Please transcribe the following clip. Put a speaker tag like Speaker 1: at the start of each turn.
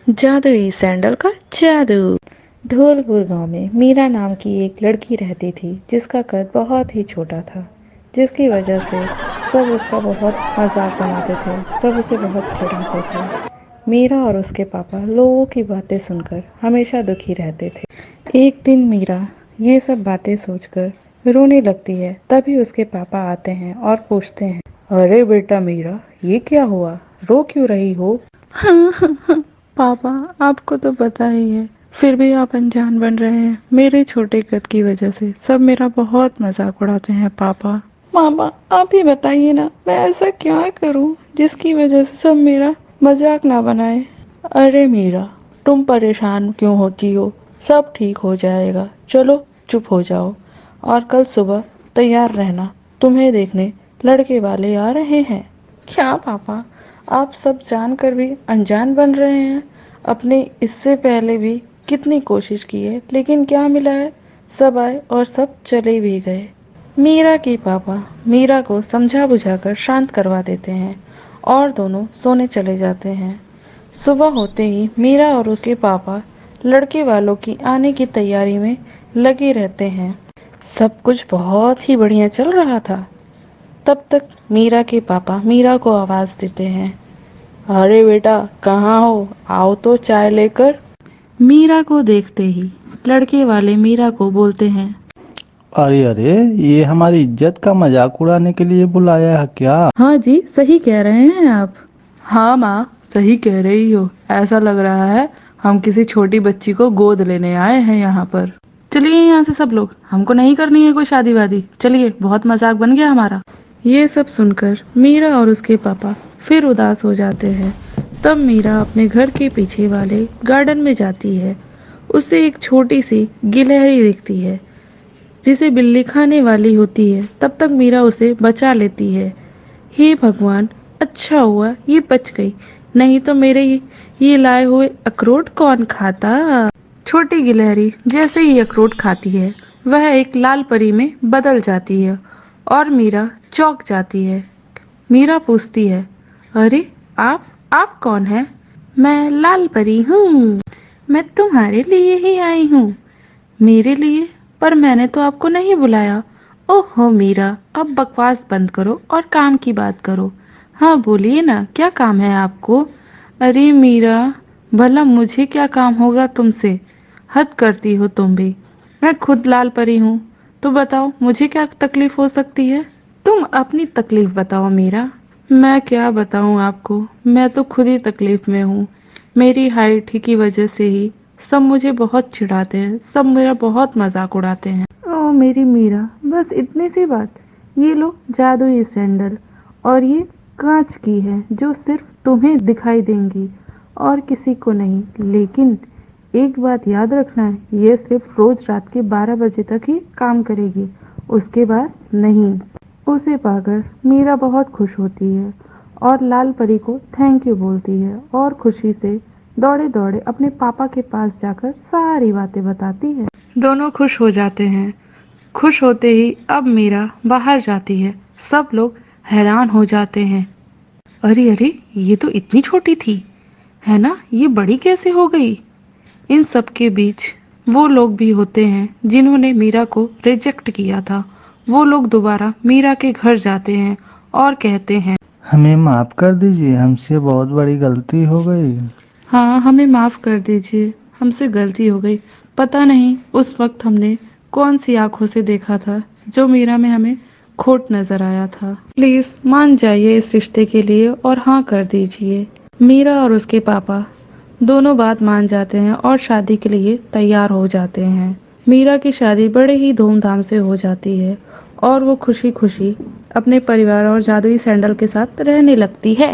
Speaker 1: जादुई सैंडल का जादू। धौलपुर गांव में मीरा नाम की एक लड़की रहती थी जिसका कद बहुत ही छोटा था, जिसकी वजह से सब उसका बहुत मजाक बनाते थे, सब उसे बहुत चिढ़ाते थे। मीरा और उसके पापा लोगों की बातें सुनकर हमेशा दुखी रहते थे। एक दिन मीरा ये सब बातें सोचकर रोने लगती है, तभी उसके पापा आते हैं और पूछते हैं, अरे बेटा मीरा, ये क्या हुआ, रो क्यों रही हो? पापा, आपको तो पता ही है, फिर भी आप अनजान बन रहे हैं। मेरे छोटे कद की वजह से सब मेरा बहुत मजाक उड़ाते हैं पापा। पापा, आप ही बताइए ना, मैं ऐसा क्या करूं जिसकी वजह से सब मेरा मजाक ना बनाए। अरे मीरा, तुम परेशान क्यों होती हो? सब ठीक हो जाएगा। चलो चुप हो जाओ और कल सुबह तैयार रहना, तुम्हें देखने लड़के वाले आ रहे हैं। क्या पापा, आप सब जानकर भी अनजान बन रहे हैं? अपने इससे पहले भी कितनी कोशिश की है, लेकिन क्या मिला है? सब आए और सब चले भी गए। मीरा के पापा मीरा को समझा बुझाकर शांत करवा देते हैं और दोनों सोने चले जाते हैं। सुबह होते ही मीरा और उसके पापा लड़के वालों की आने की तैयारी में लगे रहते हैं। सब कुछ बहुत ही बढ़िया चल रहा था। तब तक मीरा के पापा मीरा को आवाज देते हैं, अरे बेटा, कहाँ हो? आओ तो चाय लेकर। मीरा को देखते ही लड़के वाले मीरा को बोलते हैं,
Speaker 2: अरे अरे, ये हमारी इज्जत का मजाक उड़ाने के लिए बुलाया है क्या?
Speaker 1: हाँ जी, सही कह रहे हैं आप। हाँ माँ, सही कह रही हो। ऐसा लग रहा है हम किसी छोटी बच्ची को गोद लेने आए हैं यहाँ पर। चलिए यहाँ से सब लोग, हमको नहीं करनी है कोई शादी वादी। चलिए, बहुत मजाक बन गया हमारा। ये सब सुनकर मीरा और उसके पापा फिर उदास हो जाते हैं। तब मीरा अपने घर के पीछे वाले गार्डन में जाती है। उसे एक छोटी सी गिलहरी दिखती है जिसे बिल्ली खाने वाली होती है। तब तक मीरा उसे बचा लेती है। हे भगवान, अच्छा हुआ ये बच गई, नहीं तो मेरे ये लाए हुए अखरोट कौन खाता। छोटी गिलहरी जैसे ही अखरोट खाती है, वह एक लाल परी में बदल जाती है और मीरा चौंक जाती है। मीरा पूछती है, अरे आप कौन है? मैं लाल परी हूँ, मैं तुम्हारे लिए ही आई हूँ। मेरे लिए? पर मैंने तो आपको नहीं बुलाया। ओहो मीरा, अब बकवास बंद करो और काम की बात करो। हाँ बोलिए ना, क्या काम है आपको? अरे मीरा, भला मुझे क्या काम होगा तुमसे? हद करती हो तुम भी। मैं खुद लाल परी हूँ, तो बताओ मुझे क्या तकलीफ हो सकती है? तुम अपनी तकलीफ बताओ मीरा। मैं क्या बताऊँ आपको, मैं तो खुद ही तकलीफ में हूँ। मेरी हाइट ही की वजह से ही सब मुझे बहुत चिढ़ाते हैं, सब मेरा बहुत मजाक उड़ाते हैं। ओ मेरी मीरा, बस इतनी सी बात। ये लो जादुई सैंडल, और ये कांच की है जो सिर्फ तुम्हें दिखाई देंगी और किसी को नहीं। लेकिन एक बात याद रखना है, ये सिर्फ रोज रात के 12 बजे तक ही काम करेगी, उसके बाद नहीं। उसे पाकर मीरा बहुत खुश होती है और लाल परी को थैंक यू बोलती है और खुशी से दौड़े दौड़े अपने पापा के पास जाकर सारी बातें बताती है। दोनों खुश हो जाते हैं। खुश होते ही अब मीरा बाहर जाती है। सब लोग हैरान हो जाते हैं। अरे अरे, ये तो इतनी छोटी थी, है ना? ये बड़ी कैसे हो गई? इन सब के बीच वो लोग भी होते हैं जिन्होंने मीरा को रिजेक्ट किया था। वो लोग दोबारा मीरा के घर जाते हैं और कहते हैं,
Speaker 2: हमें माफ कर दीजिए, हमसे बहुत बड़ी गलती हो गई।
Speaker 1: हाँ, हमें माफ़ कर दीजिए, हमसे गलती हो गई। पता नहीं उस वक्त हमने कौन सी आंखों से देखा था जो मीरा में हमें खोट नजर आया था। प्लीज मान जाइए इस रिश्ते के लिए और हाँ कर दीजिए। मीरा और उसके पापा दोनों बात मान जाते हैं और शादी के लिए तैयार हो जाते हैं। मीरा की शादी बड़े ही धूमधाम से हो जाती है और वो खुशी खुशी अपने परिवार और जादुई सैंडल के साथ रहने लगती है।